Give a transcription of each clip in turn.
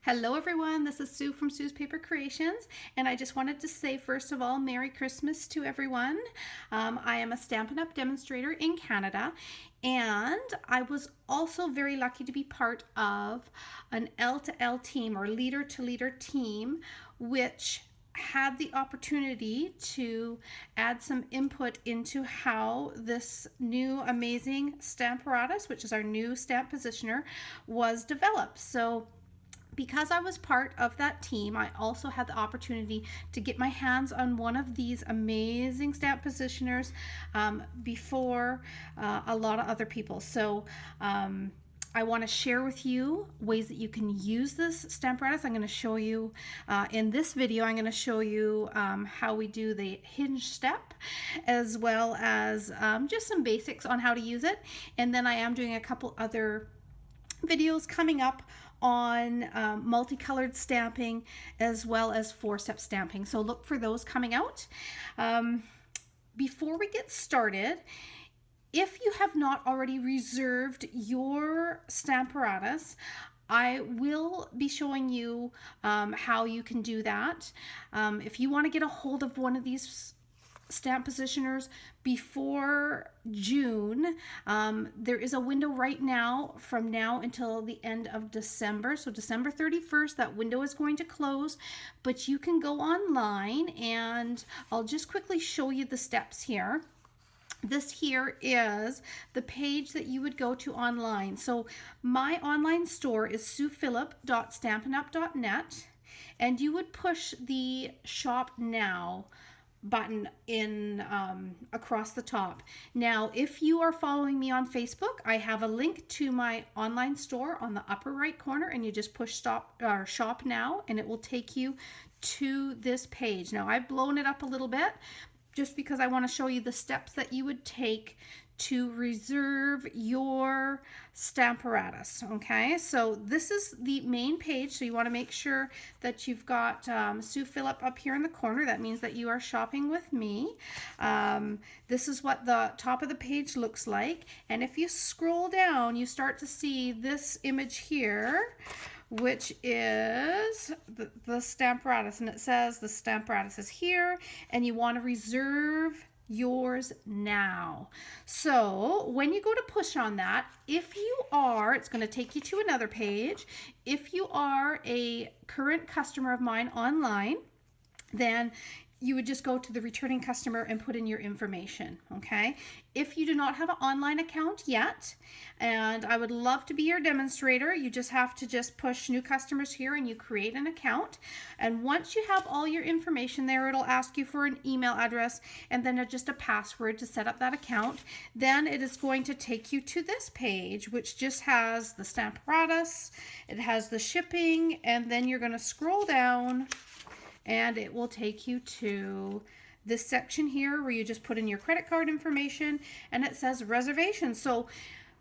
Hello everyone, this is Sue from Sue's Paper Creations, and I just wanted to say first of all, Merry Christmas to everyone. I am a Stampin' Up! Demonstrator in Canada, and I was also very lucky to be part of an L to L team or leader to leader team, which had the opportunity to add some input into how this new amazing Stamparatus, which is our new stamp positioner, was developed. So because I was part of that team, I also had the opportunity to get my hands on one of these amazing stamp positioners before a lot of other people. So I want to share with you ways that you can use this Stamparatus. I'm going to show you in this video, I'm going to show you how we do the hinge step, as well as just some basics on how to use it. And then I am doing a couple other videos coming up on multicolored stamping as well as four-step stamping. So look for those coming out. Before we get started, if you have not already reserved your Stamparatus, I will be showing you how you can do that. If you want to get a hold of one of these stamp positioners before June, there is a window right now from now until the end of December. So December 31st, that window is going to close, but you can go online and I'll just quickly show you the steps here. This here is the page that you would go to online. So my online store is suephillip.stampinup.net, and you would push the shop now button in across the top. Now, if you are following me on Facebook, I have a link to my online store on the upper right corner, and you just push shop now, and it will take you to this page. Now, I've blown it up a little bit just because I want to show you the steps that you would take to reserve your Stamparatus. Okay, so this is the main page, so you want to make sure that you've got Sue Phillip up here in the corner. That means that you are shopping with me. This is what the top of the page looks like, and if you scroll down, you start to see this image here, which is the Stamparatus, and it says the Stamparatus is here, and you want to reserve yours now. So when you go to push on that, if you are, it's going to take you to another page. If you are a current customer of mine online, then you would just go to the returning customer and put in your information, okay? If you do not have an online account yet, and I would love to be your demonstrator, you just have to just push new customers here and you create an account. And once you have all your information there, it'll ask you for an email address and then just a password to set up that account. Then it is going to take you to this page, which just has the Stamparatus, it has the shipping, and then you're going to scroll down and it will take you to this section here where you just put in your credit card information and it says reservation. So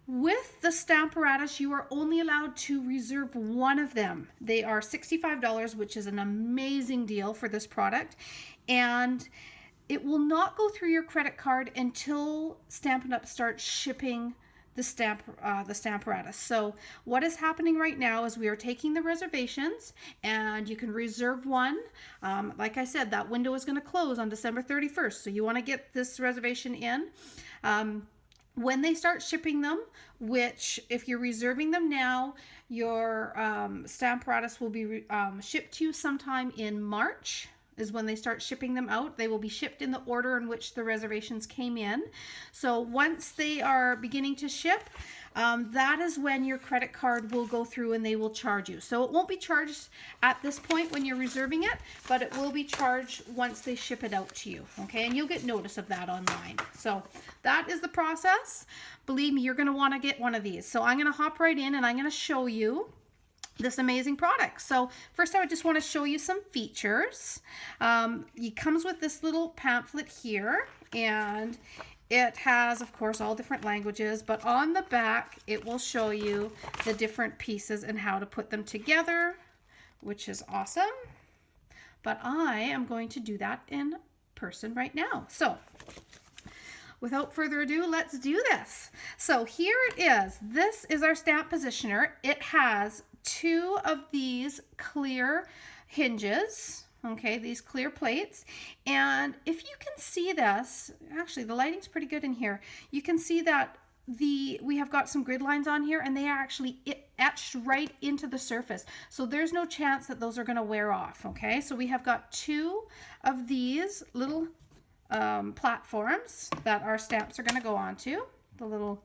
with the Stamparatus, you are only allowed to reserve one of them. They are $65, which is an amazing deal for this product. And it will not go through your credit card until Stampin' Up! Starts shipping the Stamparatus. So what is happening right now is we are taking the reservations, and you can reserve one. Like I said, that window is going to close on December 31st, so you want to get this reservation in. When they start shipping them, which if you're reserving them now, your Stamparatus will be shipped to you sometime in March is when they start shipping them out. They will be shipped in the order in which the reservations came in. So once they are beginning to ship, that is when your credit card will go through and they will charge you. So it won't be charged at this point when you're reserving it, but it will be charged once they ship it out to you. Okay, and you'll get notice of that online. So that is the process. Believe me, you're going to want to get one of these. So I'm going to hop right in and I'm going to show you this amazing product. So first I would just want to show you some features. It comes with this little pamphlet here, and it has, of course, all different languages, but on the back it will show you the different pieces and how to put them together, which is awesome. But I am going to do that in person right now. So without further ado, let's do this. So here it is. This is our stamp positioner. It has 2 of these clear hinges. Okay, these clear plates. And if you can see this, actually the lighting's pretty good in here. You can see that we have got some grid lines on here, and they are actually etched right into the surface. So there's no chance that those are going to wear off. Okay, so we have got 2 of these little platforms that our stamps are going to go onto, the little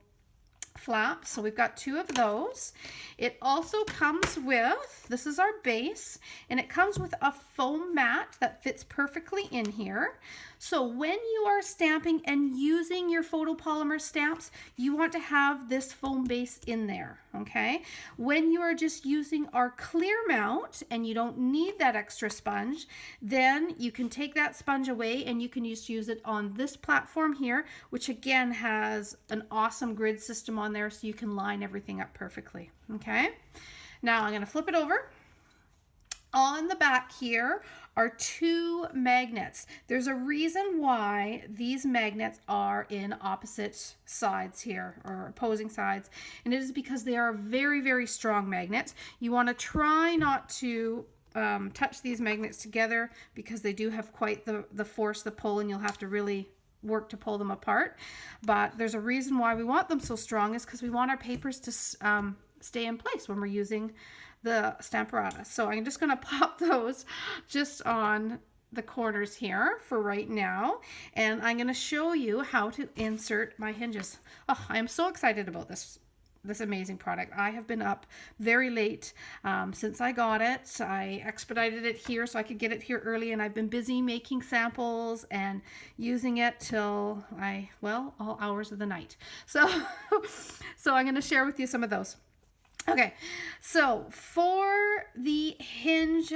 flaps. So we've got 2 of those. It also comes with, this is our base, and it comes with a foam mat that fits perfectly in here. So when you are stamping and using your photopolymer stamps, you want to have this foam base in there, okay? When you are just using our clear mount and you don't need that extra sponge, then you can take that sponge away and you can just use it on this platform here, which again has an awesome grid system on there so you can line everything up perfectly, okay? Now I'm going to flip it over. On the back here are 2 magnets. There's a reason why these magnets are in opposite sides here, or opposing sides, and it is because they are very, very strong magnets. You want to try not to touch these magnets together because they do have quite the force, the pull, and you'll have to really work to pull them apart. But there's a reason why we want them so strong, is because we want our papers to stay in place when we're using the Stamparatus. So I'm just going to pop those just on the corners here for right now, and I'm going to show you how to insert my hinges. Oh, I am so excited about this amazing product. I have been up very late since I got it. I expedited it here so I could get it here early, and I've been busy making samples and using it till all hours of the night. So I'm going to share with you some of those. Okay, so for the hinge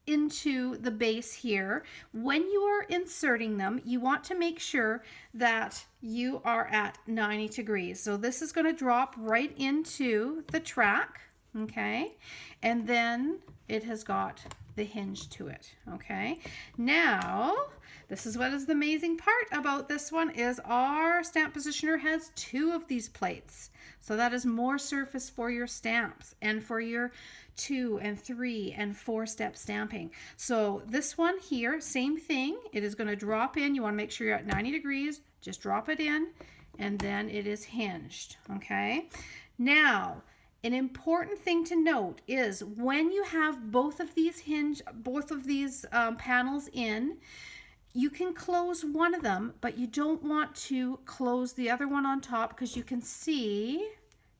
into the base here, when you are inserting them, you want to make sure that you are at 90 degrees. So this is going to drop right into the track, okay? And then it has got the hinge to it, okay? Now, this is what is the amazing part about this one, is our stamp positioner has 2 of these plates. So that is more surface for your stamps and for your 2 and 3 and 4 step stamping. So this one here, same thing. It is going to drop in. You want to make sure you're at 90 degrees. Just drop it in, and then it is hinged, okay? Now, an important thing to note is when you have both of these panels in, you can close one of them, but you don't want to close the other one on top, because you can see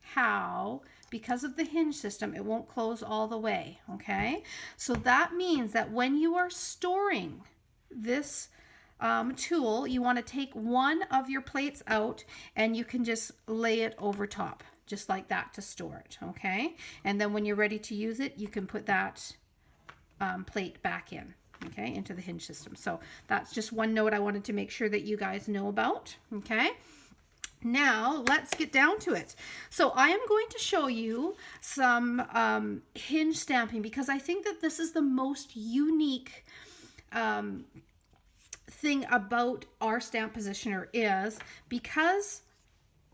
how, because of the hinge system, it won't close all the way, okay? So that means that when you are storing this tool, you want to take one of your plates out and you can just lay it over top, just like that, to store it, okay? And then when you're ready to use it, you can put that plate back in, okay, into the hinge system. So that's just one note I wanted to make sure that you guys know about, okay? Now let's get down to it. So I am going to show you some hinge stamping, because I think that this is the most unique thing about our stamp positioner, is because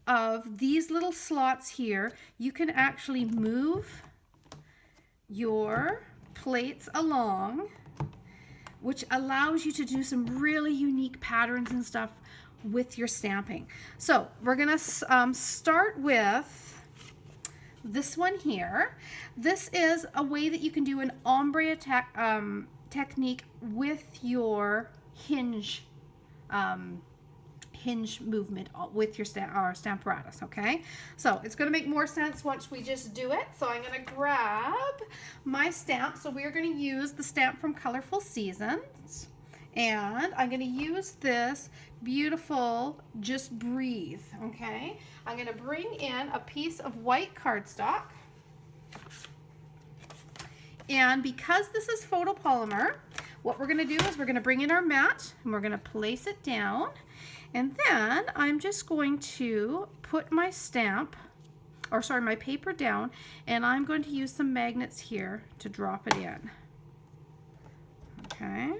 of these little slots here, you can actually move your plates along, which allows you to do some really unique patterns and stuff with your stamping. So we're gonna start with this one here. This is a way that you can do an ombre technique with your hinge movement with your Stamparatus, okay? So it's going to make more sense once we just do it. So I'm going to grab my stamp. So we are going to use the stamp from Colorful Seasons, and I'm going to use this beautiful Just Breathe, okay? I'm going to bring in a piece of white cardstock, and because this is photopolymer, what we're going to do is we're going to bring in our mat and we're going to place it down. And then I'm just going to put my my paper down, and I'm going to use some magnets here to drop it in. Okay,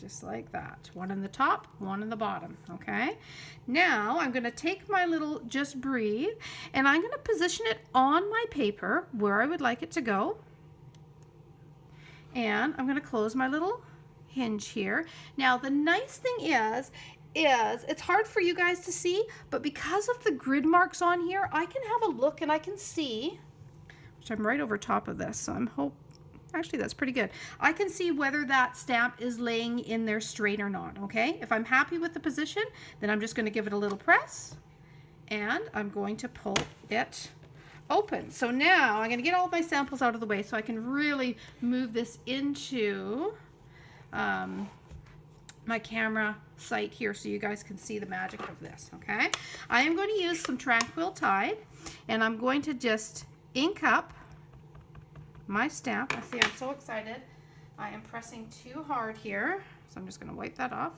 just like that. One in the top, one in the bottom, okay? Now I'm gonna take my little Just Breathe and I'm gonna position it on my paper where I would like it to go. And I'm gonna close my little hinge here. Now the nice thing is it's hard for you guys to see, but because of the grid marks on here, I can have a look and I can see, which I'm right over top of this, so actually that's pretty good. I can see whether that stamp is laying in there straight or not, okay? If I'm happy with the position, then I'm just gonna give it a little press and I'm going to pull it open. So now I'm gonna get all of my samples out of the way so I can really move this into my camera site here so you guys can see the magic of this, okay? I am going to use some Tranquil Tide and I'm going to just ink up my stamp. I see I'm so excited. I am pressing too hard here, so I'm just going to wipe that off.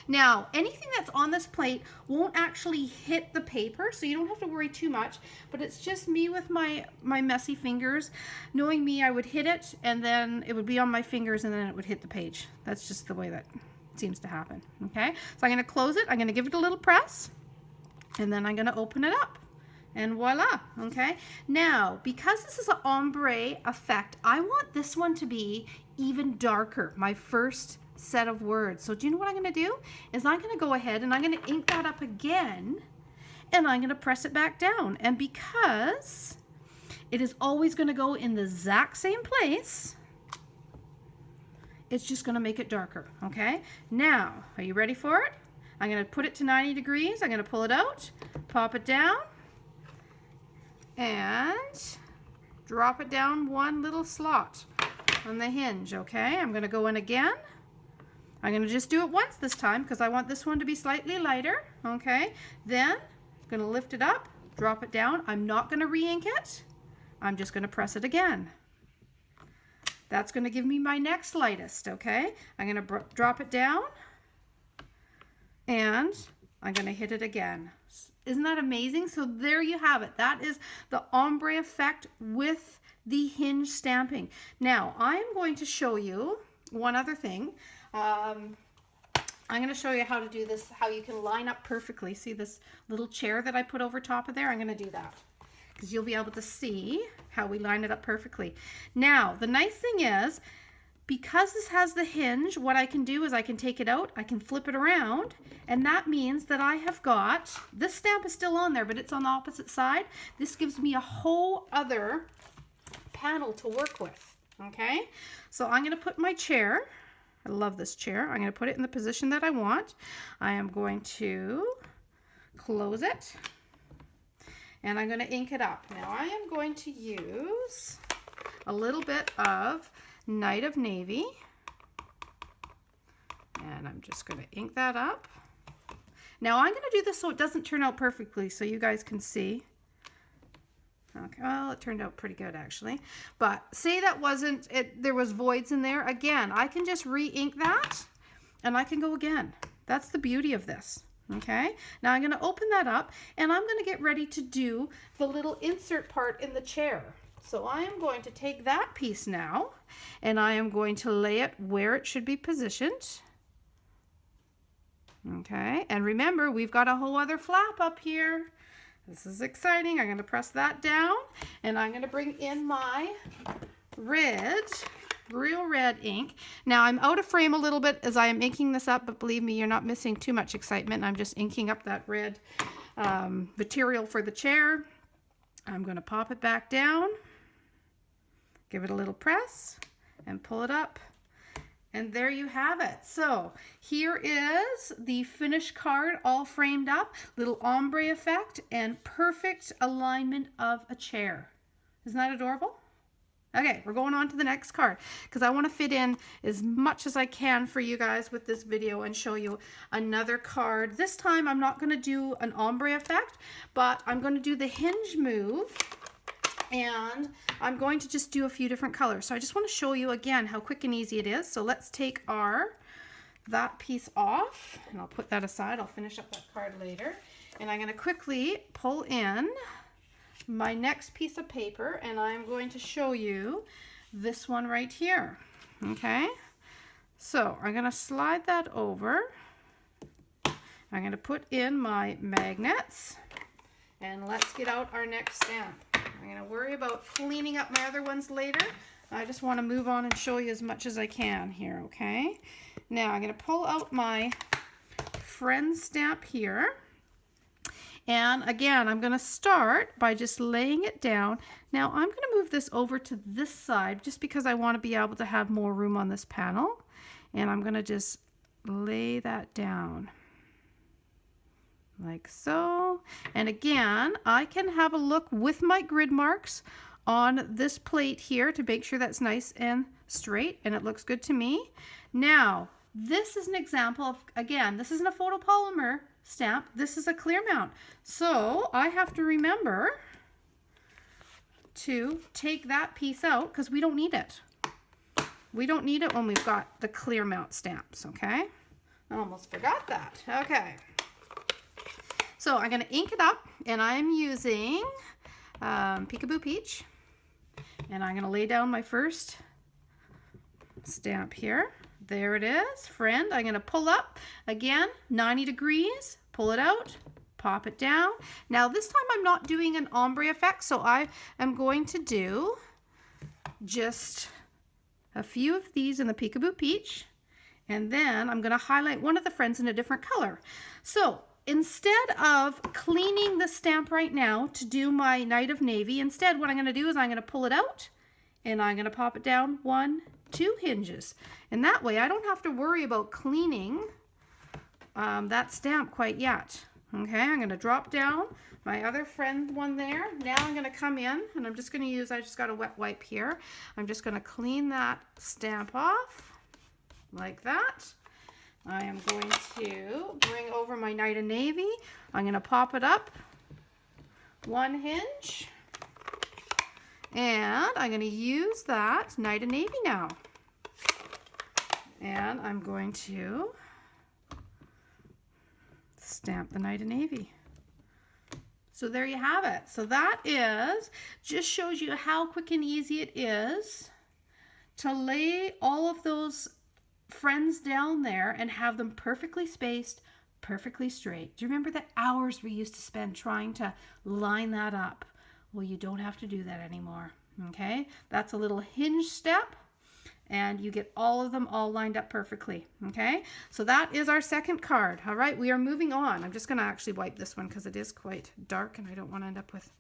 Now, anything that's on this plate won't actually hit the paper, so you don't have to worry too much, but it's just me with my messy fingers. Knowing me, I would hit it, and then it would be on my fingers, and then it would hit the page. That's just the way that seems to happen, okay? So I'm going to close it, I'm going to give it a little press, and then I'm going to open it up. And voila, okay? Now, because this is an ombre effect, I want this one to be even darker, my first set of words. So do you know what I'm going to do? Is I'm going to go ahead and I'm going to ink that up again, and I'm going to press it back down. And because it is always going to go in the exact same place, it's just going to make it darker, okay? Now, are you ready for it? I'm going to put it to 90 degrees. I'm going to pull it out, pop it down, and drop it down one little slot on the hinge, okay? I'm going to go in again. I'm going to just do it once this time because I want this one to be slightly lighter, okay? Then I'm going to lift it up, drop it down. I'm not going to re-ink it. I'm just going to press it again. That's going to give me my next lightest, okay? I'm going to drop it down and I'm going to hit it again. Isn't that amazing? So there you have it. That is the ombre effect with the hinge stamping. Now, I'm going to show you one other thing. I'm going to show you how to do this, how you can line up perfectly. See this little chair that I put over top of there? I'm going to do that because you'll be able to see how we line it up perfectly. Now, the nice thing is, because this has the hinge, what I can do is I can take it out, I can flip it around, and that means that I have got, this stamp is still on there, but it's on the opposite side. This gives me a whole other panel to work with, okay? So I'm going to put my chair, I love this chair, I'm going to put it in the position that I want. I am going to close it, and I'm going to ink it up. Now I am going to use a little bit of Night of Navy, and I'm just going to ink that up. Now I'm going to do this so it doesn't turn out perfectly so you guys can see. Okay, well, it turned out pretty good actually, but say that wasn't it, there was voids in there. Again, I can just re-ink that and I can go again. That's the beauty of this. Okay, now I'm going to open that up and I'm going to get ready to do the little insert part in the chair. So I am going to take that piece now and I am going to lay it where it should be positioned. Okay, and remember, we've got a whole other flap up here. This is exciting. I'm going to press that down and I'm going to bring in my red, real red ink. Now I'm out of frame a little bit as I am inking this up, but believe me, you're not missing too much excitement. I'm just inking up that red material for the chair. I'm going to pop it back down, give it a little press, and pull it up. And there you have it. So here is the finished card all framed up, little ombre effect, and perfect alignment of a chair. Isn't that adorable? Okay, we're going on to the next card because I want to fit in as much as I can for you guys with this video and show you another card. This time I'm not going to do an ombre effect, but I'm going to do the hinge move. And I'm going to just do a few different colors. So I just want to show you again how quick and easy it is. So let's take that piece off and I'll put that aside. I'll finish up that card later. And I'm going to quickly pull in my next piece of paper and I'm going to show you this one right here. Okay. So I'm going to slide that over. I'm going to put in my magnets, and let's get out our next stamp. I'm going to worry about cleaning up my other ones later. I just want to move on and show you as much as I can here, okay? Now I'm going to pull out my friend stamp here. And again, I'm going to start by just laying it down. Now I'm going to move this over to this side just because I want to be able to have more room on this panel. And I'm going to just lay that down like so. And again, I can have a look with my grid marks on this plate here to make sure that's nice and straight and it looks good to me. Now, this is an example of, again, this isn't a photopolymer stamp, this is a clear mount. So I have to remember to take that piece out because we don't need it. We don't need it when we've got the clear mount stamps, okay? I almost forgot that. Okay. So I'm going to ink it up, and I'm using Peekaboo Peach. And I'm going to lay down my first stamp here. There it is, friend. I'm going to pull up, again, 90 degrees, pull it out, pop it down. Now this time I'm not doing an ombre effect, so I am going to do just a few of these in the Peekaboo Peach. And then I'm going to highlight one of the friends in a different color. So instead of cleaning the stamp right now to do my Night of Navy, instead what I'm going to do is I'm going to pull it out and I'm going to pop it down 1, 2 hinges. And that way I don't have to worry about cleaning that stamp quite yet. Okay, I'm going to drop down my other friend one there. Now I'm going to come in and I'm just going to use, I just got a wet wipe here. I'm just going to clean that stamp off like that. I am going to bring over my Night of Navy. I'm going to pop it up 1 hinge. And I'm going to use that Night of Navy now. And I'm going to stamp the Night of Navy. So there you have it. So that just shows you how quick and easy it is to lay all of those friends down there and have them perfectly spaced, perfectly straight. Do you remember the hours we used to spend trying to line that up? Well, you don't have to do that anymore. Okay, that's a little hinge step and you get all of them all lined up perfectly. Okay, so that is our second card. All right, we are moving on. I'm just going to actually wipe this one because it is quite dark and I don't want to end up with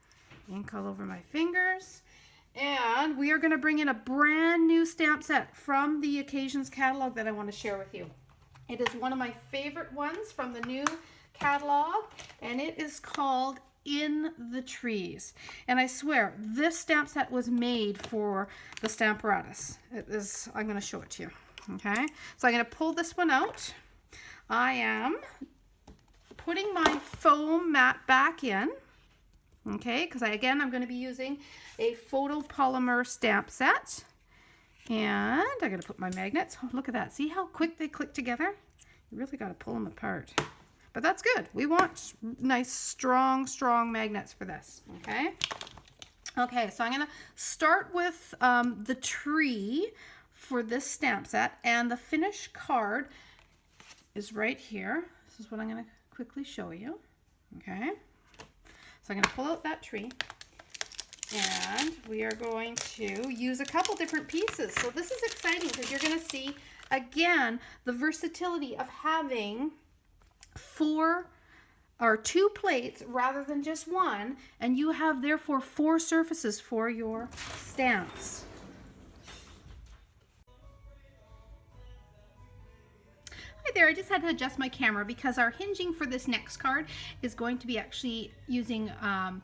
ink all over my fingers. And we are going to bring in a brand new stamp set from the Occasions catalog that I want to share with you. It is one of my favorite ones from the new catalog, and it is called In the Trees. And I swear, this stamp set was made for the Stamparatus. It is, I'm going to show it to you. Okay, so I'm going to pull this one out. I am putting my foam mat back in. Okay, because I'm going to be using a photopolymer stamp set. And I'm going to put my magnets. Oh, look at that. See how quick they click together? You really got to pull them apart. But that's good. We want nice, strong magnets for this. Okay. Okay, so I'm going to start with the tree for this stamp set. And the finished card is right here. This is what I'm going to quickly show you. Okay. So I'm going to pull out that tree and we are going to use a couple different pieces. So this is exciting because you're going to see, again, the versatility of having 4 or 2 plates rather than just one, and you have therefore 4 surfaces for your stamps. Hi there, I just had to adjust my camera because our hinging for this next card is going to be actually using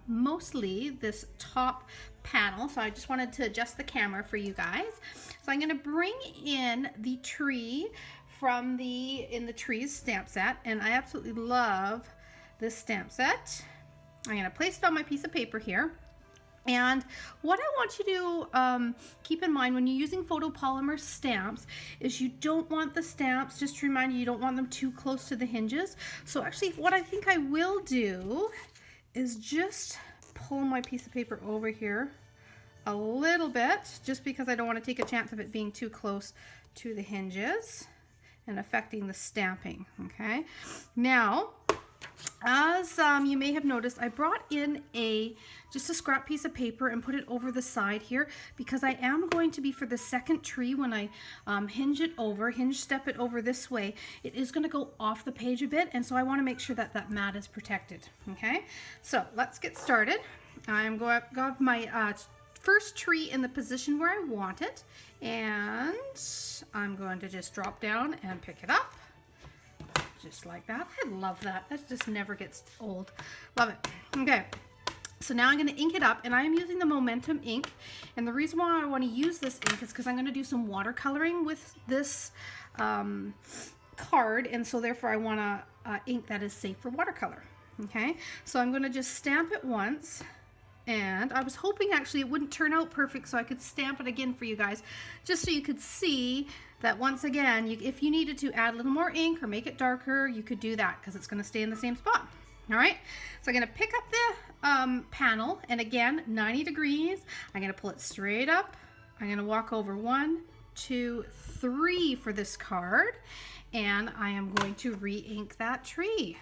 mostly this top panel. So I just wanted to adjust the camera for you guys. So I'm going to bring in the tree from the In the Trees stamp set, and I absolutely love this stamp set. I'm going to place it on my piece of paper here. And what I want you to keep in mind when you're using photopolymer stamps is you don't want the stamps, just to remind you, you don't want them too close to the hinges. So actually what I think I will do is just pull my piece of paper over here a little bit, just because I don't want to take a chance of it being too close to the hinges and affecting the stamping. Okay, now as you may have noticed, I brought in just a scrap piece of paper and put it over the side here, because I am going to be, for the second tree, when I hinge step it over this way, it is going to go off the page a bit, and so I want to make sure that that mat is protected. Okay, so let's get started. I'm going to have my first tree in the position where I want it, and I'm going to just drop down and pick it up. Just like that. I love that. That just never gets old. Love it. Okay. So now I'm going to ink it up, and I am using the Momentum ink. And the reason why I want to use this ink is because I'm going to do some watercoloring with this card. And so therefore I want to ink that is safe for watercolor. Okay. So I'm going to just stamp it once. And I was hoping actually it wouldn't turn out perfect, so I could stamp it again for you guys, just so you could see that once again, if you needed to add a little more ink or make it darker, you could do that, because it's going to stay in the same spot. All right, so I'm going to pick up the panel, and again, 90 degrees. I'm going to pull it straight up. I'm going to walk over 1, 2, 3 for this card, and I am going to re-ink that tree.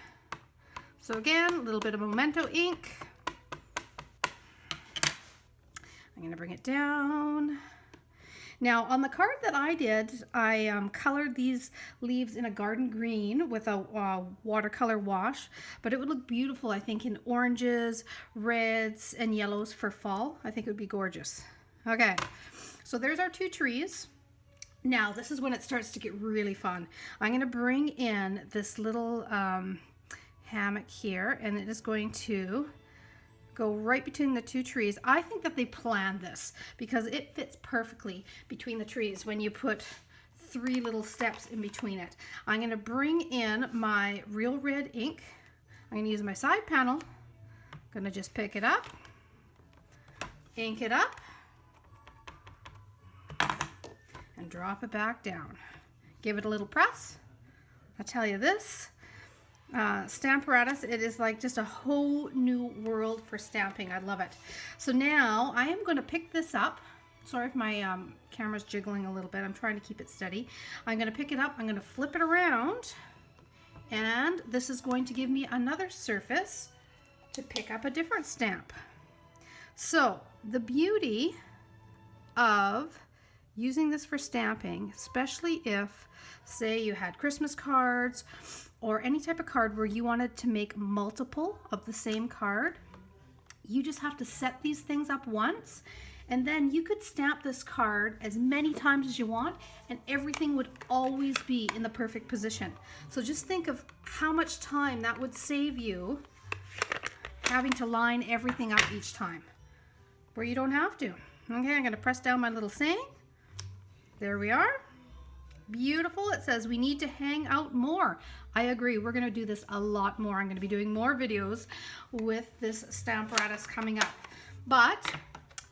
So again, a little bit of Memento ink. I'm going to bring it down. Now on the card that I did, I colored these leaves in a garden green with a watercolor wash, but it would look beautiful, I think, in oranges, reds, and yellows for fall. I think it would be gorgeous. Okay, so there's our 2 trees. Now this is when it starts to get really fun. I'm going to bring in this little hammock here, and it is going to go right between the 2 trees. I think that they planned this because it fits perfectly between the trees when you put 3 little steps in between it. I'm going to bring in my Real Red ink. I'm going to use my side panel. I'm going to just pick it up, ink it up, and drop it back down. Give it a little press. I tell you this, Stamparatus, it is like just a whole new world for stamping. I love it. So now I am going to pick this up. Sorry if my camera's jiggling a little bit. I'm trying to keep it steady. I'm going to pick it up. I'm going to flip it around, and this is going to give me another surface to pick up a different stamp. So the beauty of using this for stamping, especially if, say, you had Christmas cards or any type of card where you wanted to make multiple of the same card, you just have to set these things up once, and then you could stamp this card as many times as you want, and everything would always be in the perfect position. So just think of how much time that would save you having to line everything up each time, where you don't have to. Okay, I'm going to press down my little saying. There we are. Beautiful. It says we need to hang out more. I agree. We're going to do this a lot more. I'm going to be doing more videos with this Stamparatus coming up. But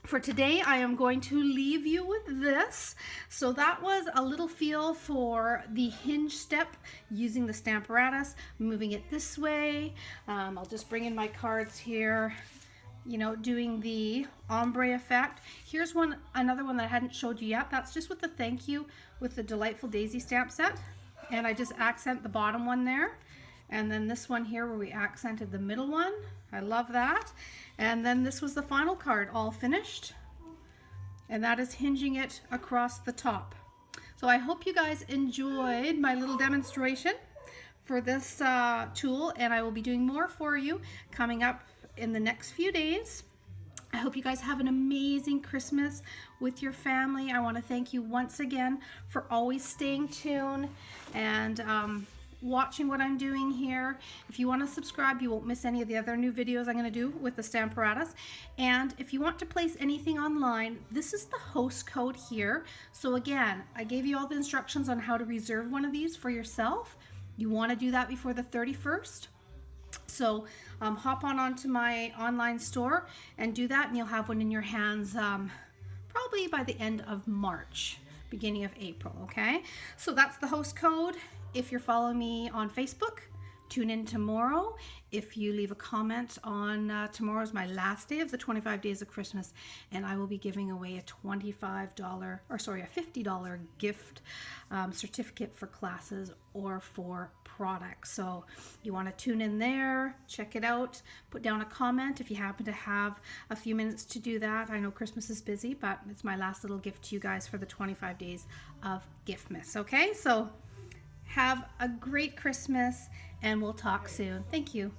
for today, I am going to leave you with this. So that was a little feel for the hinge step using the Stamparatus, moving it this way. I'll just bring in my cards here, you know, doing the ombre effect. Here's another one that I hadn't showed you yet. That's just with the thank you with the Delightful Daisy stamp set. And I just accent the bottom one there. And then this one here where we accented the middle one. I love that. And then this was the final card, all finished. And that is hinging it across the top. So I hope you guys enjoyed my little demonstration for this tool. And I will be doing more for you coming up in the next few days. I hope you guys have an amazing Christmas with your family. I want to thank you once again for always staying tuned and watching what I'm doing here. If you want to subscribe, you won't miss any of the other new videos I'm going to do with the Stamparatus. And if you want to place anything online, this is the host code here. So again, I gave you all the instructions on how to reserve one of these for yourself. You want to do that before the 31st. So hop onto my online store and do that, and you'll have one in your hands probably by the end of March, beginning of April, okay? So that's the host code. If you're following me on Facebook, Tune in tomorrow. If you leave a comment on tomorrow's my last day of the 25 days of Christmas, and I will be giving away a $50 gift certificate for classes or for products. So you want to tune in there, check it out, put down a comment if you happen to have a few minutes to do that. I know Christmas is busy, but it's my last little gift to you guys for the 25 days of Giftmas. Okay, so have a great Christmas and we'll talk soon. Thank you.